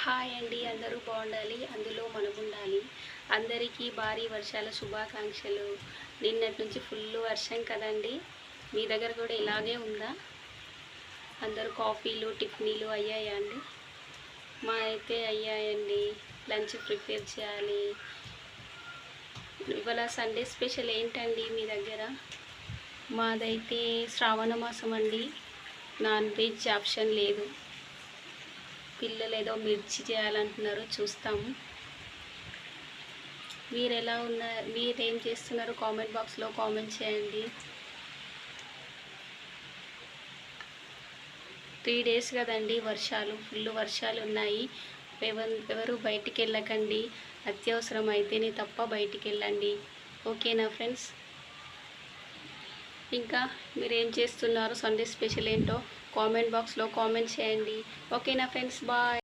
Hi అండి, అందరూ బాగుండాలి, అందులో మనం ఉండాలి. అందరికీ భారీ వర్షాల శుభాకాంక్షలు. నిన్నటి నుంచి ఫుల్ వర్షం కదండి. మీ దగ్గర కూడా ఇలాగే ఉందా? అందరూ కాఫీలు టిఫినీలు అయ్యాయా అండి? మా అయితే అయ్యాయండి. లంచ్ ప్రిపేర్ చేయాలి. ఇవాళ సండే స్పెషల్ ఏంటండి మీ దగ్గర? మాదైతే శ్రావణ మాసం అండి. నాన్ వెజ్ ఆప్షన్ లేదు. పిల్లలు ఏదో మిర్చి చేయాలంటున్నారు, చూస్తాము. మీరు ఎలా ఉన్నారు, మీరేం చేస్తున్నారు? కామెంట్ బాక్స్లో కామెంట్ చేయండి. 3 days కదండి వర్షాలు, ఫుల్ వర్షాలు ఉన్నాయి. ఎవరు బయటికి వెళ్ళకండి. అత్యవసరం అయితేనే తప్ప బయటికి వెళ్ళండి. ఓకేనా ఫ్రెండ్స్? ఇంకా మీరేం చేస్తున్నారు? సండే స్పెషల్ ఏంటో కామెంట్ బాక్స్లో కామెంట్ చేయండి. ఓకేనా ఫ్రెండ్స్? బాయ్.